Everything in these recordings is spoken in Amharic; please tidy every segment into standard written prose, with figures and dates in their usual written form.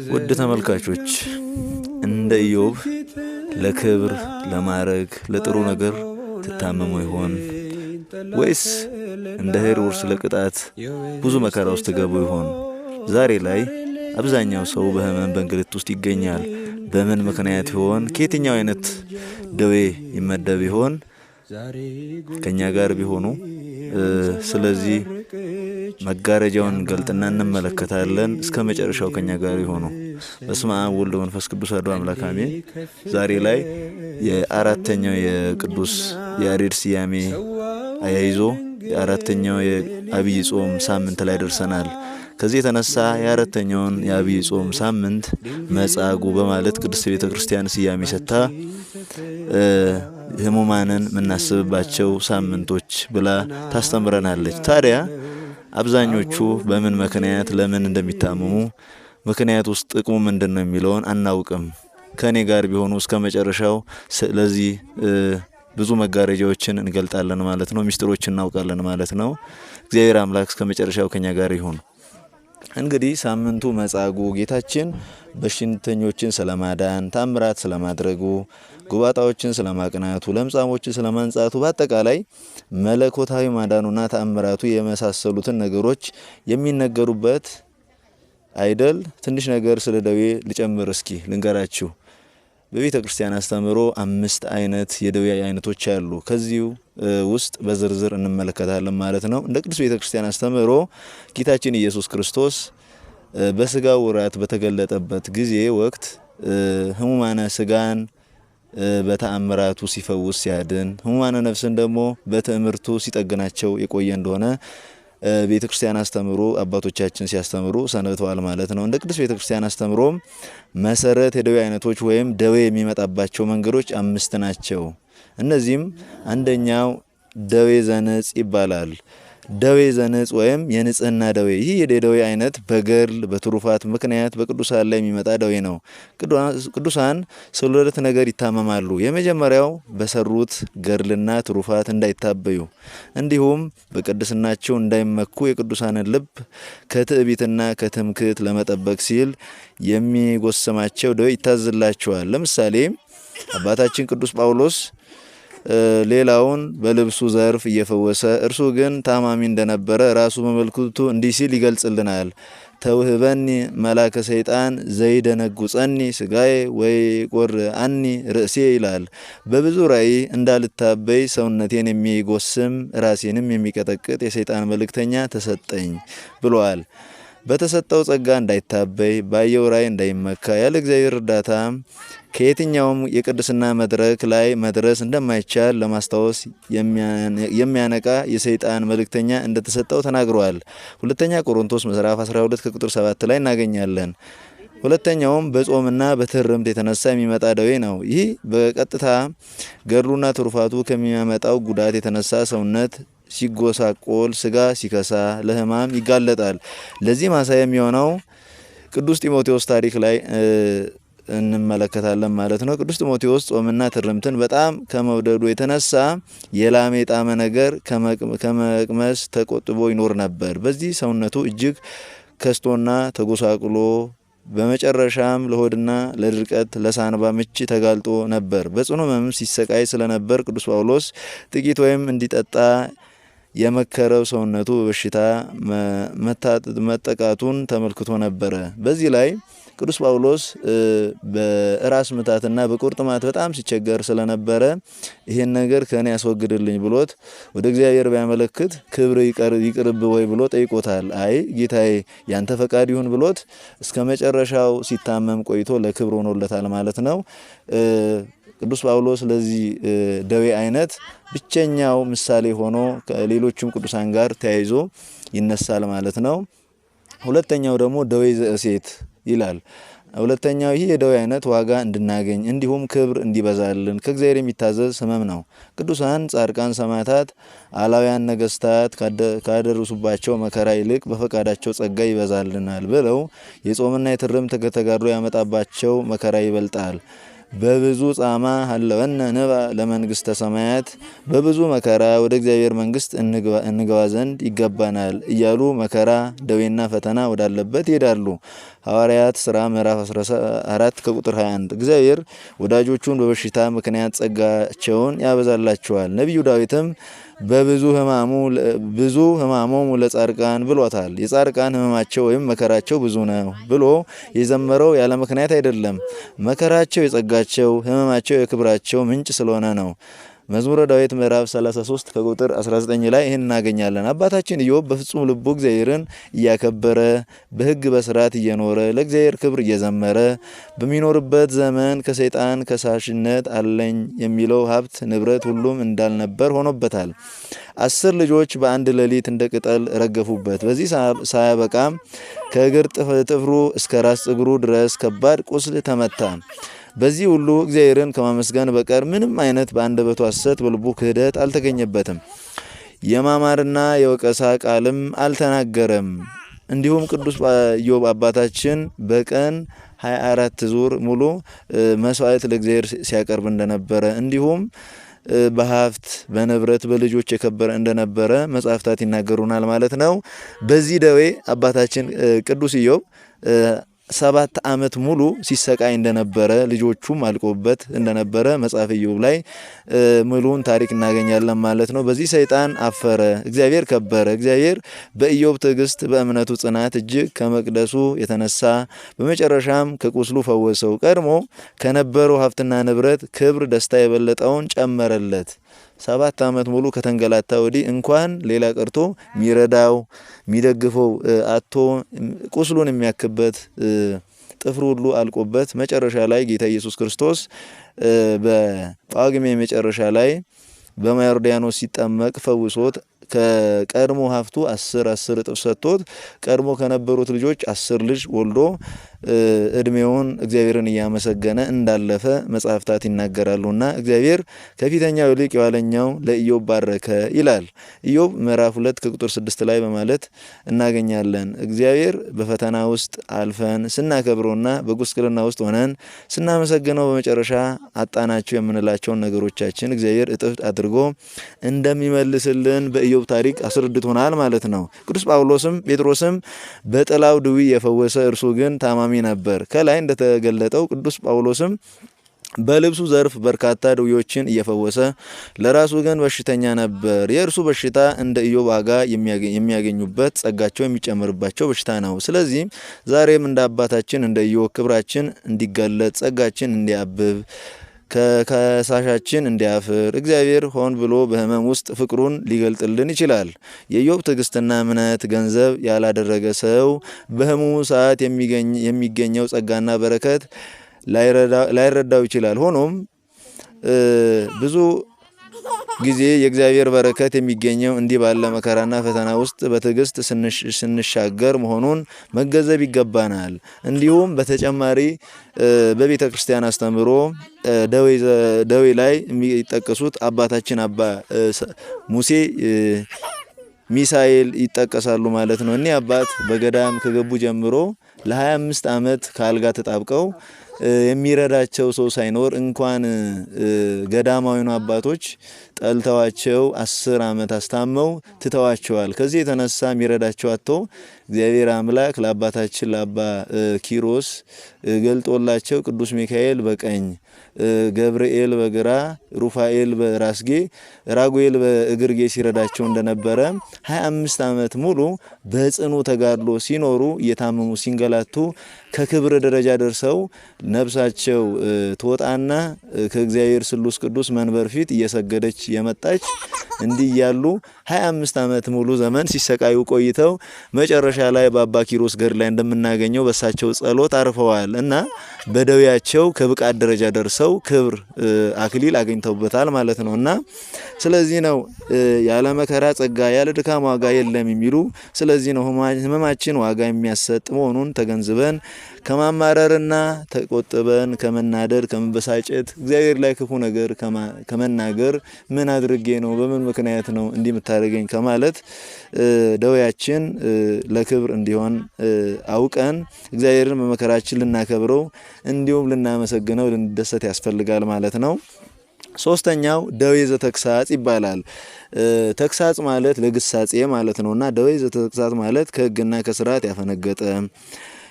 ውድ ተመልካቾች እንደ ኢዮብ ለክብር ለማረግ ለጥሩ ነገር ተታመሙ ይሆን ወይስ እንደ ሄሮድስ ለቅጣት ብዙ መከራ ውስጥ ተገቡ ይሆን? ዛሬ ላይ አብዛኛው ሰው በህመም በእንግልት ውስጥ ይገኛል። በምን ምክንያት ይሆን? ከየትኛው አይነት ደዌ ይመደብ ይሆን? ከኛ ጋር ቢሆኑ ስለዚህ መጋረጃውን ገልጥና እንመለከታለን። እስከ መጨረሻው ከኛ ጋር ይሆኑ። በስመ አብ ወወልድ ወመንፈስ ቅዱስ አሐዱ አምላክ አሜን። ዛሬ ላይ የአራተኛው የቅዱስ ያሬድ ስያሜ አያይዞ የአራተኛው የአብይ ጾም ሳምንት ላይ ደርሰናል። ከዚህ የተነሳ የአራተኛውን የአብይ ጾም ሳምንት መጻጉዕ በማለት ቅድስት ቤተክርስቲያን ስያሜ ሰጥታ ህሙማንን የምናስብባቸው ሳምንቶች ብላ ታስተምረናለች። ታዲያ አብዛኞቹ በምን ምክንያት ለምን እንደሚታመሙ ምክንያት ውስጥ ጥቅሙ ምንድነው የሚለውን አናውቅም። ከኔ ጋር ቢሆኑ እስከ መጨረሻው ስለዚህ ብዙ መጋረጃዎችን እንገልጣለን ማለት ነው። ሚስጥሮችን እናውቃለን ማለት ነው። እግዚአብሔር አምላክ እስከ መጨረሻው ከኛ ጋር ይሁን። እንግዲህ ሳምንቱ መጻጉዕ ጌታችን በሽተኞችን ስለማዳን ታምራት ስለማድረጉ ጉባጣዎችን ስለማቅናቱ ለምጻሞችን ስለማንጻቱ በአጠቃላይ መለኮታዊ ማዳኑና ታምራቱ የመሳሰሉትን ነገሮች የሚነገሩበት አይደል። ትንሽ ነገር ስለ ደዌ ልጨምር እስኪ ልንገራችሁ። በቤተ ክርስቲያን አስተምሮ 5 አይነት የደዌ አይነቶች አሉ። ከዚሁ ውስጥ በዝርዝር እንመለከታለን ማለት ነው። እንደ ቅዱስ ቤተ ክርስቲያን አስተምሮ ጌታችን ኢየሱስ ክርስቶስ በስጋው ወራት በተገለጠበት ጊዜ ወቅት ህሙማነ ስጋን በተአምራቱ ሲፈውስ ሲያድን፣ ህሙማነ ነፍስን ደግሞ በትምህርቱ ሲጠግናቸው የቆየ እንደሆነ ቤተክርስቲያን አስተምሮ አባቶቻችን ሲያስተምሩ ሰንብተዋል ማለት ነው። እንደ ቅዱስ ቤተክርስቲያን አስተምሮም መሰረት የደዌ አይነቶች ወይም ደዌ የሚመጣባቸው መንገዶች 5 ናቸው። እነዚህም አንደኛው ደዌ ዘንጽ ይባላል። ደዌ ዘንጽ ወይም የንጽህና ደዌ። ይህ የደዌ አይነት በገድል በትሩፋት ምክንያት በቅዱሳን ላይ የሚመጣ ደዌ ነው። ቅዱሳን ስለ ሁለት ነገር ይታመማሉ። የመጀመሪያው በሰሩት ገድልና ትሩፋት እንዳይታበዩ እንዲሁም በቅድስናቸው እንዳይመኩ የቅዱሳንን ልብ ከትዕቢትና ከትምክህት ለመጠበቅ ሲል የሚጎስማቸው ደዌ ይታዝላቸዋል። ለምሳሌ አባታችን ቅዱስ ጳውሎስ ሌላውን በልብሱ ዘርፍ እየፈወሰ እርሱ ግን ታማሚ እንደነበረ ራሱ በመልእክቱ እንዲህ ሲል ይገልጽልናል። ተውህበኒ መላከ ሰይጣን ዘይደነጉጸኒ ስጋዬ ወይ ቆርአኒ ርእሴ ይላል። በብዙ ራእይ እንዳልታበይ ሰውነቴን የሚጎስም ራሴንም የሚቀጠቅጥ የሰይጣን መልእክተኛ ተሰጠኝ ብሏል። በተሰጠው ጸጋ እንዳይታበይ ባየው ራእይ እንዳይመካ ያለ እግዚአብሔር እርዳታ ከየትኛውም የቅድስና መድረክ ላይ መድረስ እንደማይቻል ለማስታወስ የሚያነቃ የሰይጣን መልእክተኛ እንደተሰጠው ተናግሯል። ሁለተኛ ቆሮንቶስ ምዕራፍ 12 ከቁጥር 7 ላይ እናገኛለን። ሁለተኛውም በጾምና በትርምት የተነሳ የሚመጣ ደዌ ነው። ይህ በቀጥታ ገድሉና ትሩፋቱ ከሚያመጣው ጉዳት የተነሳ ሰውነት ሲጎሳቆል ስጋ ሲከሳ ለሕማም ይጋለጣል። ለዚህ ማሳያ የሚሆነው ቅዱስ ጢሞቴዎስ ታሪክ ላይ እንመለከታለን ማለት ነው። ቅዱስ ጢሞቴዎስ ጾምና ትርምትን በጣም ከመውደዱ የተነሳ የላመ የጣመ ነገር ከመቅመስ ተቆጥቦ ይኖር ነበር። በዚህ ሰውነቱ እጅግ ከስቶና ተጎሳቁሎ በመጨረሻም ለሆድና ለድርቀት ለሳንባ ምች ተጋልጦ ነበር። በጽኑ ሕመም ሲሰቃይ ስለነበር ቅዱስ ጳውሎስ ጥቂት ወይም እንዲጠጣ የመከረው ሰውነቱ በበሽታ መጠቃቱን ተመልክቶ ነበረ። በዚህ ላይ ቅዱስ ጳውሎስ በራስ ምታትና በቁርጥማት በጣም ሲቸገር ስለነበረ ይሄን ነገር ከኔ ያስወግድልኝ ብሎት ወደ እግዚአብሔር ቢያመለክት ክብር ይቅርብ ወይ ብሎ ጠይቆታል። አይ ጌታዬ ያንተ ፈቃድ ይሁን ብሎት እስከ መጨረሻው ሲታመም ቆይቶ ለክብር ሆኖለታል ማለት ነው። ቅዱስ ጳውሎስ ለዚህ ደዌ አይነት ብቸኛው ምሳሌ ሆኖ ከሌሎችም ቅዱሳን ጋር ተያይዞ ይነሳል ማለት ነው። ሁለተኛው ደግሞ ደዌ ዘእሴት ይላል። ሁለተኛው ይህ የደዌ አይነት ዋጋ እንድናገኝ እንዲሁም ክብር እንዲበዛልን ከእግዚአብሔር የሚታዘዝ ሕመም ነው። ቅዱሳን ጻድቃን፣ ሰማዕታት፣ አላውያን ነገስታት ካደረሱባቸው መከራ ይልቅ በፈቃዳቸው ጸጋ ይበዛልናል ብለው የጾምና የትርምት ተጋድሎ ያመጣባቸው መከራ ይበልጣል በብዙ ጻማ ሀለወነ ንባ ለመንግስተ ሰማያት በብዙ መከራ ወደ እግዚአብሔር መንግስት እንገባ ዘንድ ይገባናል እያሉ መከራ ደዌና ፈተና ወዳለበት ይሄዳሉ። ሐዋርያት ሥራ ምዕራፍ 14 ከቁጥር 21 እግዚአብሔር ወዳጆቹን በበሽታ ምክንያት ጸጋቸውን ያበዛላቸዋል። ነቢዩ ዳዊትም በብዙ ሕማሞሙ ለጻድቃን ብሎታል። የጻድቃን ሕመማቸው ወይም መከራቸው ብዙ ነው ብሎ የዘመረው ያለ ምክንያት አይደለም። መከራቸው የጸጋቸው፣ ሕመማቸው የክብራቸው ምንጭ ስለሆነ ነው። መዝሙረ ዳዊት ምዕራፍ 33 ከቁጥር 19 ላይ ይህን እናገኛለን። አባታችን ኢዮብ በፍጹም ልቡ እግዚአብሔርን እያከበረ በሕግ በስርዓት እየኖረ ለእግዚአብሔር ክብር እየዘመረ በሚኖርበት ዘመን ከሰይጣን ከሳሽነት አለኝ የሚለው ሀብት ንብረት ሁሉም እንዳልነበር ሆኖበታል። 10 ልጆች በአንድ ሌሊት እንደ ቅጠል ረገፉበት። በዚህ ሳያበቃም ከእግር ጥፍሩ እስከ ራስ ፀጉሩ ድረስ ከባድ ቁስል ተመታ። በዚህ ሁሉ እግዚአብሔርን ከማመስገን በቀር ምንም አይነት በአንደበቱ ሐሰት በልቡ ክህደት አልተገኘበትም። የማማርና የወቀሳ ቃልም አልተናገረም። እንዲሁም ቅዱስ ኢዮብ አባታችን በቀን 24 ዙር ሙሉ መስዋዕት ለእግዚአብሔር ሲያቀርብ እንደነበረ እንዲሁም በሀብት በንብረት በልጆች የከበረ እንደነበረ መጻሕፍታት ይናገሩናል ማለት ነው። በዚህ ደዌ አባታችን ቅዱስ ኢዮብ 7 ዓመት ሙሉ ሲሰቃይ እንደነበረ ልጆቹም አልቆበት እንደነበረ መጽሐፈ ኢዮብ ላይ ሙሉውን ታሪክ እናገኛለን ማለት ነው። በዚህ ሰይጣን አፈረ፣ እግዚአብሔር ከበረ። እግዚአብሔር በኢዮብ ትዕግስት በእምነቱ ጽናት እጅግ ከመቅደሱ የተነሳ በመጨረሻም ከቁስሉ ፈወሰው። ቀድሞ ከነበረው ሀብትና ንብረት ክብር፣ ደስታ የበለጠውን ጨመረለት። 7 ዓመት ሙሉ ከተንገላታ ወዲህ እንኳን ሌላ ቀርቶ ሚረዳው ሚደግፈው አቶ ቁስሉን የሚያክበት ጥፍሩ ሁሉ አልቆበት መጨረሻ ላይ ጌታ ኢየሱስ ክርስቶስ በጳጉሜ መጨረሻ ላይ በዮርዳኖስ ሲጠመቅ ፈውሶት ከቀድሞ ሀብቱ 10 እጥፍ ሰጥቶት ቀድሞ ከነበሩት ልጆች 10 ልጅ ወልዶ እድሜውን እግዚአብሔርን እያመሰገነ እንዳለፈ መጻሕፍታት ይናገራሉና እግዚአብሔር ከፊተኛው ይልቅ የኋለኛው ለኢዮብ ባረከ ይላል። ኢዮብ ምዕራፍ 2 ከቁጥር 6 ላይ በማለት እናገኛለን። እግዚአብሔር በፈተና ውስጥ አልፈን ስናከብረውና በጉስቁልና ውስጥ ሆነን ስናመሰግነው በመጨረሻ አጣናቸው የምንላቸውን ነገሮቻችን እግዚአብሔር እጥፍ አድርጎ እንደሚመልስልን በኢዮብ ታሪክ አስረድቶናል ማለት ነው። ቅዱስ ጴጥሮስም በጥላው ድዊ የፈወሰ እርሱ ግን ታማሚ ነበር። ከላይ እንደተገለጠው ቅዱስ ጳውሎስም በልብሱ ዘርፍ በርካታ ድውዮችን እየፈወሰ ለራሱ ግን በሽተኛ ነበር። የእርሱ በሽታ እንደ ኢዮብ ዋጋ የሚያገኙበት ጸጋቸው የሚጨምርባቸው በሽታ ነው። ስለዚህም ዛሬም እንደ አባታችን እንደ ኢዮብ ክብራችን እንዲገለጥ ጸጋችን እንዲያብብ ከከሳሻችን እንዲያፍር እግዚአብሔር ሆን ብሎ በሕመም ውስጥ ፍቅሩን ሊገልጥልን ይችላል። የኢዮብ ትዕግስትና እምነት ገንዘብ ያላደረገ ሰው በሕመሙ ሰዓት የሚገኘው ጸጋና በረከት ላይረዳው ይችላል። ሆኖም ብዙ ጊዜ የእግዚአብሔር በረከት የሚገኘው እንዲህ ባለ መከራና ፈተና ውስጥ በትዕግስት ስንሻገር መሆኑን መገንዘብ ይገባናል። እንዲሁም በተጨማሪ በቤተ ክርስቲያን አስተምሮ ደዌ ላይ የሚጠቀሱት አባታችን አባ ሙሴ ሚሳኤል ይጠቀሳሉ ማለት ነው። እኒህ አባት በገዳም ከገቡ ጀምሮ ለ25 ዓመት ከአልጋ ተጣብቀው የሚረዳቸው ሰው ሳይኖር እንኳን ገዳማዊኑ አባቶች ጠልተዋቸው 10 ዓመት አስታመው ትተዋቸዋል። ከዚህ የተነሳ የሚረዳቸው አጥቶ እግዚአብሔር አምላክ ለአባታችን ለአባ ኪሮስ ገልጦላቸው ቅዱስ ሚካኤል በቀኝ ገብርኤል በግራ ሩፋኤል በራስጌ ራጉኤል በእግርጌ ሲረዳቸው እንደነበረ 25 ዓመት ሙሉ በጽኑ ተጋድሎ ሲኖሩ እየታመሙ ሲንገላቱ ከክብር ደረጃ ደርሰው ነፍሳቸው ትወጣና ከእግዚአብሔር ስሉስ ቅዱስ መንበር ፊት እየሰገደች የመጣች እንዲህ ያሉ 25 ዓመት ሙሉ ዘመን ሲሰቃዩ ቆይተው መጨረሻ ላይ በአባ ኪሮስ ገድል ላይ እንደምናገኘው በሳቸው ጸሎት አርፈዋል እና በደዌያቸው ከብቃት ደረጃ ደርሰው ክብር አክሊል አግኝተውበታል ማለት ነውና ስለዚህ ነው ያለ መከራ ጸጋ ያለ ድካም ዋጋ የለም የሚሉ። ስለዚህ ነው ሕመማችን ዋጋ የሚያሰጥ መሆኑን ተገንዝበን ከማማረርና ተቆጥበን ከመናደድ ከመበሳጨት እግዚአብሔር ላይ ክፉ ነገር ከመናገር ምን አድርጌ ነው በምን ምክንያት ነው እንዲህ የምታደርገኝ ከማለት ደዌያችን ለክብር እንዲሆን አውቀን እግዚአብሔርን በመከራችን ልናከብረው እንዲሁም ልናመሰግነው ልንደሰት ያስፈልጋል ማለት ነው። ሶስተኛው ደዌ ዘተግሳጽ ይባላል። ተግሳጽ ማለት ለግሳጼ ማለት ነውና ደዌ ዘተግሳጽ ማለት ከሕግና ከስርዓት ያፈነገጠ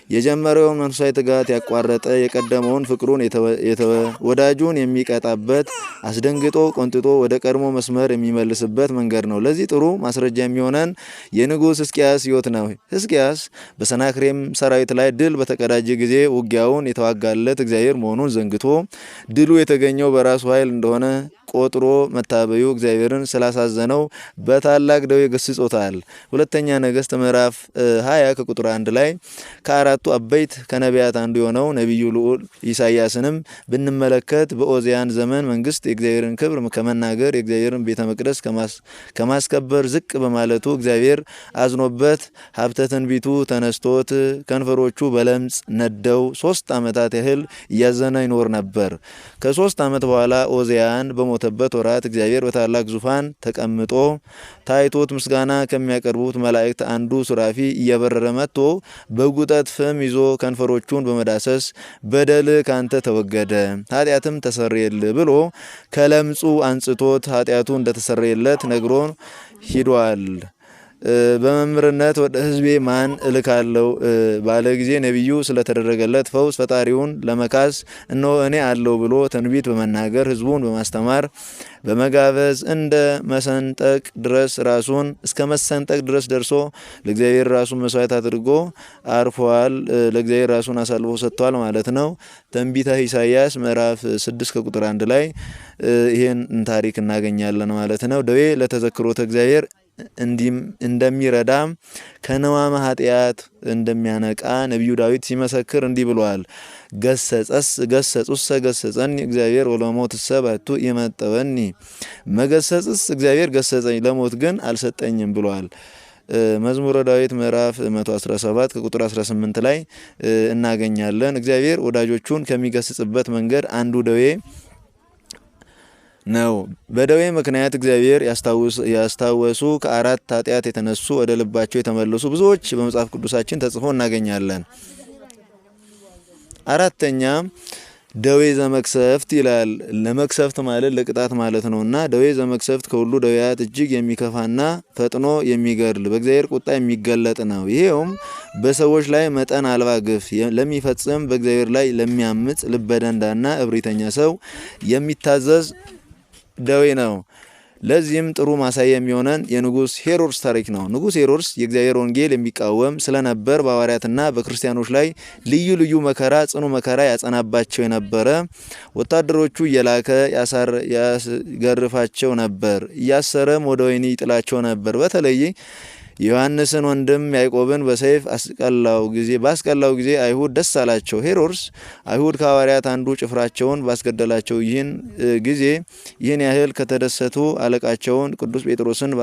የጀመረውን መንፈሳዊ ትጋት ያቋረጠ የቀደመውን ፍቅሩን የተወ ወዳጁን የሚቀጣበት አስደንግጦ ቆንጥጦ ወደ ቀድሞ መስመር የሚመልስበት መንገድ ነው። ለዚህ ጥሩ ማስረጃ የሚሆነን የንጉሥ ሕዝቅያስ ሕይወት ነው። ሕዝቅያስ በሰናክሬም ሰራዊት ላይ ድል በተቀዳጀ ጊዜ ውጊያውን የተዋጋለት እግዚአብሔር መሆኑን ዘንግቶ ድሉ የተገኘው በራሱ ኃይል እንደሆነ ቆጥሮ መታበዩ እግዚአብሔርን ስላሳዘነው በታላቅ ደዌ ገስጾታል። ሁለተኛ ነገሥት ምዕራፍ 20 ከቁጥር 1 ላይ ከአራቱ አበይት ከነቢያት አንዱ የሆነው ነቢዩ ልዑል ኢሳይያስንም ብንመለከት በኦዚያን ዘመን መንግስት የእግዚአብሔርን ክብር ከመናገር የእግዚአብሔርን ቤተ መቅደስ ከማስከበር ዝቅ በማለቱ እግዚአብሔር አዝኖበት ሀብተ ትንቢቱ ተነስቶት ከንፈሮቹ በለምጽ ነደው 3 ዓመታት ያህል እያዘነ ይኖር ነበር። ከ3 ዓመት በኋላ ኦዚያን በሞተበት ወራት እግዚአብሔር በታላቅ ዙፋን ተቀምጦ ታይቶት ምስጋና ከሚያቀርቡት መላእክት አንዱ ሱራፊ እየበረረ መጥቶ በጉጠት ፍም ይዞ ከንፈሮቹን በመዳሰስ በደል ካንተ ተወገደ ኃጢአትም ተሰረየል ብሎ ከለምጹ አንጽቶት ኃጢአቱ እንደተሰረየለት ነግሮ ሂዷል። በመምርነት ወደ ሕዝቤ ማን እልካለሁ ባለ ጊዜ ነቢዩ ስለተደረገለት ፈውስ ፈጣሪውን ለመካስ እነሆ እኔ አለው ብሎ ትንቢት በመናገር ሕዝቡን በማስተማር በመጋበዝ እንደ መሰንጠቅ ድረስ ራሱን እስከ መሰንጠቅ ድረስ ደርሶ ለእግዚአብሔር ራሱን መስዋዕት አድርጎ አርፏል። ለእግዚአብሔር ራሱን አሳልፎ ሰጥቷል ማለት ነው። ትንቢተ ኢሳይያስ ምዕራፍ 6 ከቁጥር 1 ላይ ይሄን ታሪክ እናገኛለን ማለት ነው። ደዌ ለተዘክሮተ እግዚአብሔር እንደሚረዳ ከነዋመ ኃጢአት እንደሚያነቃ ነቢዩ ዳዊት ሲመሰክር እንዲህ ብሏል። ገሰጹሰ ገሰጸኒ እግዚአብሔር ወለሞትሰ ባቱ ይመጠወኒ። መገሰጽስ እግዚአብሔር ገሰጸኝ ለሞት ግን አልሰጠኝም ብሏል። መዝሙረ ዳዊት ምዕራፍ 117 ከቁጥር 18 ላይ እናገኛለን። እግዚአብሔር ወዳጆቹን ከሚገስጽበት መንገድ አንዱ ደዌ ነው። በደዌ ምክንያት እግዚአብሔር ያስታወሱ ከአራት ኃጢአት የተነሱ ወደ ልባቸው የተመለሱ ብዙዎች በመጽሐፍ ቅዱሳችን ተጽፎ እናገኛለን። አራተኛ ደዌ ዘመቅሰፍት ይላል። ለመቅሰፍት ማለት ለቅጣት ማለት ነውና ደዌ ዘመቅሰፍት ከሁሉ ደዌያት እጅግ የሚከፋና ፈጥኖ የሚገድል በእግዚአብሔር ቁጣ የሚገለጥ ነው። ይሄውም በሰዎች ላይ መጠን አልባ ግፍ ለሚፈጽም በእግዚአብሔር ላይ ለሚያምጽ ልበደንዳና እብሪተኛ ሰው የሚታዘዝ ደዌ ነው። ለዚህም ጥሩ ማሳያ የሚሆነን የንጉሥ ሄሮድስ ታሪክ ነው። ንጉሥ ሄሮድስ የእግዚአብሔር ወንጌል የሚቃወም ስለነበር በሐዋርያትና በክርስቲያኖች ላይ ልዩ ልዩ መከራ ጽኑ መከራ ያጸናባቸው የነበረ ወታደሮቹ እየላከ ያስገርፋቸው ነበር። እያሰረም ወደ ወህኒ ይጥላቸው ነበር። በተለይ ዮሐንስን ወንድም ያዕቆብን በሰይፍ ባስቀላው ጊዜ አይሁድ ደስ አላቸው። ሄሮድስ አይሁድ ከሐዋርያት አንዱ ጭፍራቸውን ባስገደላቸው ይህን ያህል ከተደሰቱ አለቃቸውን ቅዱስ ጴጥሮስን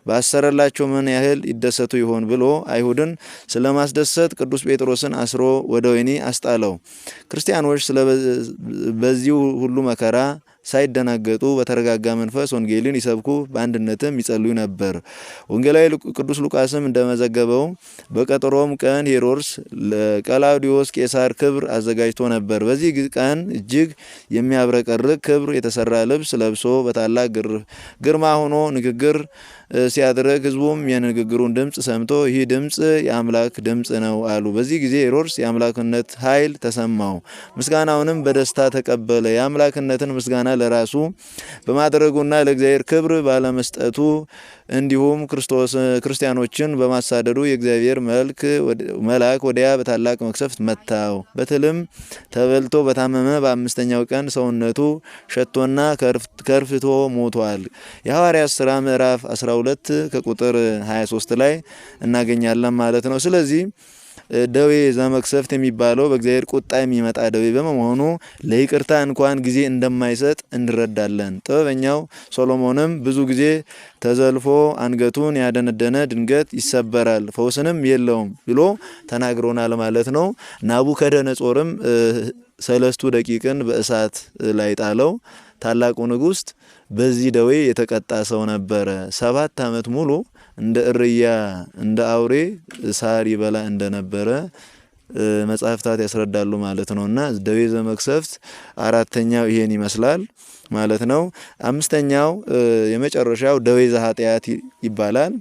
ባሰረላቸው ምን ያህል ይደሰቱ ይሆን ብሎ አይሁድን ስለማስደሰት ቅዱስ ጴጥሮስን አስሮ ወደ ወህኒ አስጣለው። ክርስቲያኖች በዚሁ ሁሉ መከራ ሳይደናገጡ በተረጋጋ መንፈስ ወንጌልን ይሰብኩ በአንድነትም ይጸልዩ ነበር። ወንጌላዊ ቅዱስ ሉቃስም እንደመዘገበው በቀጠሮም ቀን ሄሮድስ ለቀላውዲዮስ ቄሳር ክብር አዘጋጅቶ ነበር። በዚህ ቀን እጅግ የሚያብረቀርቅ ክብር የተሰራ ልብስ ለብሶ በታላቅ ግርማ ሆኖ ንግግር ሲያደርግ ሕዝቡም የንግግሩን ድምጽ ሰምቶ ይህ ድምጽ የአምላክ ድምጽ ነው አሉ። በዚህ ጊዜ ሄሮድስ የአምላክነት ኃይል ተሰማው፣ ምስጋናውንም በደስታ ተቀበለ። የአምላክነትን ምስጋና ለራሱ በማድረጉና ለእግዚአብሔር ክብር ባለመስጠቱ እንዲሁም ክርስቲያኖችን በማሳደዱ የእግዚአብሔር መልአክ ወዲያ በታላቅ መቅሰፍት መታው። በትልም ተበልቶ በታመመ በአምስተኛው ቀን ሰውነቱ ሸቶና ከርፍቶ ሞቷል። የሐዋርያት ሥራ ምዕራፍ 12 ከቁጥር 23 ላይ እናገኛለን ማለት ነው። ስለዚህ ደዌ ዘመቅሰፍት የሚባለው በእግዚአብሔር ቁጣ የሚመጣ ደዌ በመሆኑ ለይቅርታ እንኳን ጊዜ እንደማይሰጥ እንረዳለን። ጥበበኛው ሶሎሞንም ብዙ ጊዜ ተዘልፎ አንገቱን ያደነደነ ድንገት ይሰበራል ፈውስንም የለውም ብሎ ተናግሮናል ማለት ነው። ናቡከደነጾርም 3 ደቂቅን በእሳት ላይ ጣለው። ታላቁ ንጉሥ በዚህ ደዌ የተቀጣ ሰው ነበረ። 7 ዓመት ሙሉ እንደ እርያ እንደ አውሬ ሳር ይበላ እንደነበረ መጻሕፍታት ያስረዳሉ ማለት ነውና ደዌ ዘመቅሰፍት አራተኛው ይሄን ይመስላል ማለት ነው። አምስተኛው የመጨረሻው ደዌ ዘኃጢአት ይባላል።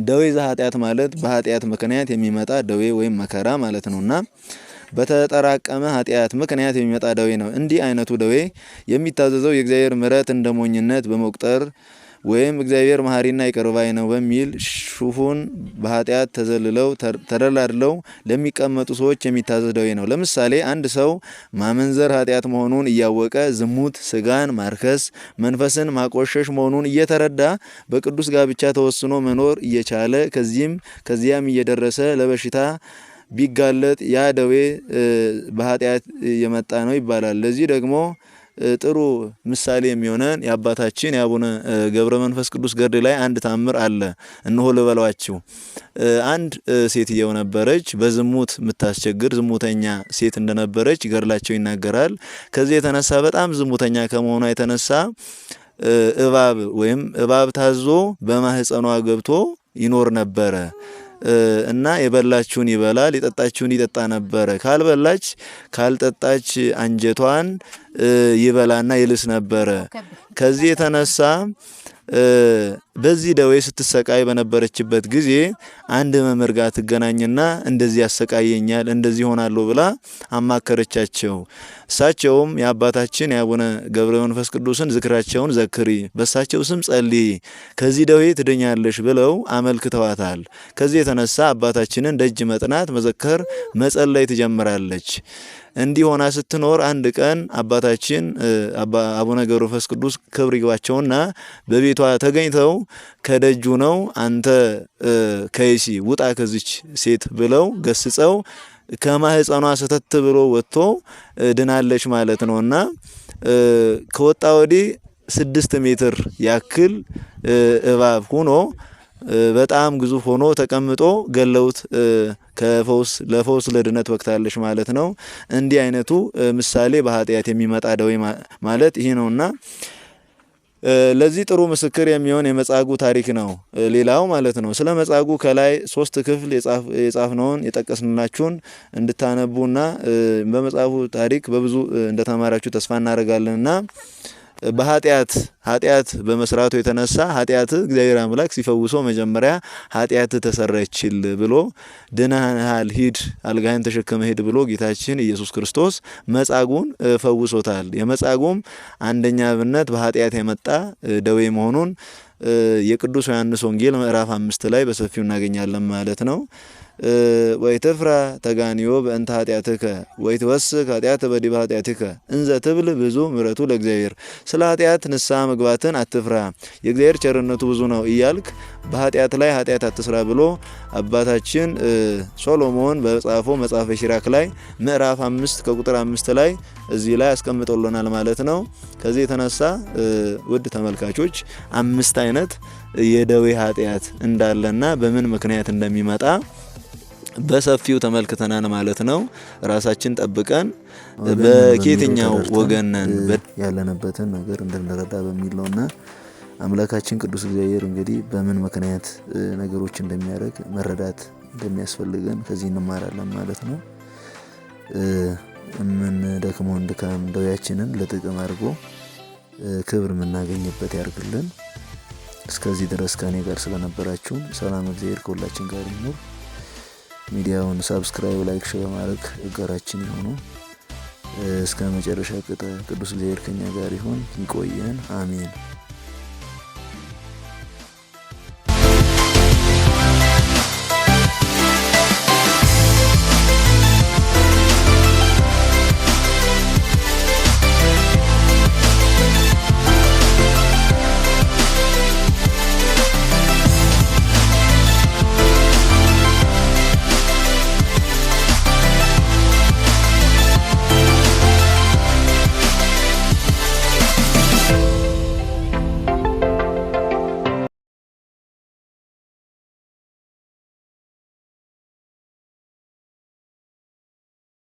ደዌ ዘኃጢአት ማለት በኃጢአት ምክንያት የሚመጣ ደዌ ወይም መከራ ማለት ነውና በተጠራቀመ ኃጢአት ምክንያት የሚመጣ ደዌ ነው። እንዲህ አይነቱ ደዌ የሚታዘዘው የእግዚአብሔር ምሕረት እንደ ሞኝነት በመቁጠር ወይም እግዚአብሔር መሐሪና ይቅር ባይ ነው በሚል ሹፉን በኃጢአት ተዘልለው ተደላድለው ለሚቀመጡ ሰዎች የሚታዘዝ ደዌ ነው። ለምሳሌ አንድ ሰው ማመንዘር ኃጢአት መሆኑን እያወቀ ዝሙት፣ ስጋን ማርከስ፣ መንፈስን ማቆሸሽ መሆኑን እየተረዳ በቅዱስ ጋብቻ ተወስኖ መኖር እየቻለ ከዚያም እየደረሰ ለበሽታ ቢጋለጥ ያ ደዌ በኃጢአት የመጣ ነው ይባላል። ለዚህ ደግሞ ጥሩ ምሳሌ የሚሆነን የአባታችን የአቡነ ገብረ መንፈስ ቅዱስ ገድል ላይ አንድ ታምር አለ። እነሆ ልበሏችሁ። አንድ ሴትየው ነበረች፣ በዝሙት የምታስቸግር ዝሙተኛ ሴት እንደነበረች ገድላቸው ይናገራል። ከዚህ የተነሳ በጣም ዝሙተኛ ከመሆኗ የተነሳ እባብ ወይም እባብ ታዞ በማህፀኗ ገብቶ ይኖር ነበረ እና የበላችሁን ይበላል የጠጣችሁን ይጠጣ ነበረ። ካልበላች ካልጠጣች አንጀቷን ይበላና ይልስ ነበረ። ከዚህ የተነሳ በዚህ ደዌ ስትሰቃይ በነበረችበት ጊዜ አንድ መምህር ጋር ትገናኝና እንደዚህ ያሰቃየኛል እንደዚህ ሆናለሁ ብላ አማከረቻቸው። እሳቸውም የአባታችን የአቡነ ገብረ መንፈስ ቅዱስን ዝክራቸውን ዘክሪ፣ በእሳቸው ስም ጸልይ፣ ከዚህ ደዌ ትድኛለሽ ብለው አመልክተዋታል። ከዚህ የተነሳ አባታችንን ደጅ መጥናት፣ መዘከር፣ መጸለይ ትጀምራለች። እንዲህ ሆና ስትኖር አንድ ቀን አባታችን አቡነ ገብረ መንፈስ ቅዱስ ክብር ይግባቸውና በቤቷ ተገኝተው ከደጁ ነው አንተ ከይሲ ውጣ ከዚች ሴት ብለው ገስጸው ከማህፀኗ ሰተት ብሎ ወጥቶ ድናለች ማለት ነውና ከወጣ ወዲህ 6 ሜትር ያክል እባብ ሆኖ በጣም ግዙፍ ሆኖ ተቀምጦ ገለውት ለፈውስ ለድነት ወቅታለች ማለት ነው። እንዲህ አይነቱ ምሳሌ በኃጢአት የሚመጣ ደዌ ማለት ይሄ ነውና ለዚህ ጥሩ ምስክር የሚሆን የመጻጉዕ ታሪክ ነው። ሌላው ማለት ነው ስለ መጻጉዕ ከላይ 3 ክፍል የጻፍነውን የጠቀስንላችሁን እንድታነቡና በመጻጉዕ ታሪክ በብዙ እንደተማራችሁ ተስፋ እናደርጋለንና ኃጢአት በመስራቱ የተነሳ ኃጢአት እግዚአብሔር አምላክ ሲፈውሶ መጀመሪያ ኃጢአት ተሰረችል ብሎ ድነሃል ሂድ አልጋህን ተሸክመ ሂድ ብሎ ጌታችን ኢየሱስ ክርስቶስ መጻጉዕን ፈውሶታል። የመጻጉዕም አንደኛ አብነት በኃጢአት የመጣ ደዌ መሆኑን የቅዱስ ዮሐንስ ወንጌል ምዕራፍ 5 ላይ በሰፊው እናገኛለን ማለት ነው። ወይትፍራ ተጋኒዮ በእንተ ኃጢአትከ ወይትወስክ ኃጢአት በዲበ ኃጢአትከ እንዘ ትብል ብዙ ምሕረቱ ለእግዚአብሔር። ስለ ኃጢአት ንስሐ መግባትን አትፍራ የእግዚአብሔር ቸርነቱ ብዙ ነው እያልክ በኃጢአት ላይ ኃጢአት አትስራ ብሎ አባታችን ሶሎሞን በጻፈው መጽሐፈ ሲራክ ላይ ምዕራፍ 5 ከቁጥር 5 ላይ እዚህ ላይ አስቀምጦልናል ማለት ነው። ከዚህ የተነሳ ውድ ተመልካቾች 5 አይነት የደዌ ኃጢአት እንዳለና በምን ምክንያት እንደሚመጣ በሰፊው ተመልክተናል ማለት ነው። ራሳችን ጠብቀን በየትኛው ወገን ነን ያለንበትን ነገር እንድንረዳ በሚል ነውና አምላካችን ቅዱስ እግዚአብሔር እንግዲህ በምን ምክንያት ነገሮች እንደሚያደርግ መረዳት እንደሚያስፈልገን ከዚህ እንማራለን ማለት ነው። ምን ደክሞን ድካም ደዌያችንን ለጥቅም አድርጎ ክብር የምናገኝበት ያርግልን። እስከዚህ ድረስ ከኔ ጋር ስለነበራችሁ ሰላም እግዚአብሔር ከሁላችን ጋር ይሁን። ሚዲያውን ሰብስክራይብ፣ ላይክ፣ ሼር በማድረግ እጋራችን ይሁኑ። እስከ መጨረሻ ቅዱስ እግዚአብሔር ከኛ ጋር ይሁን። ይቆየን። አሜን።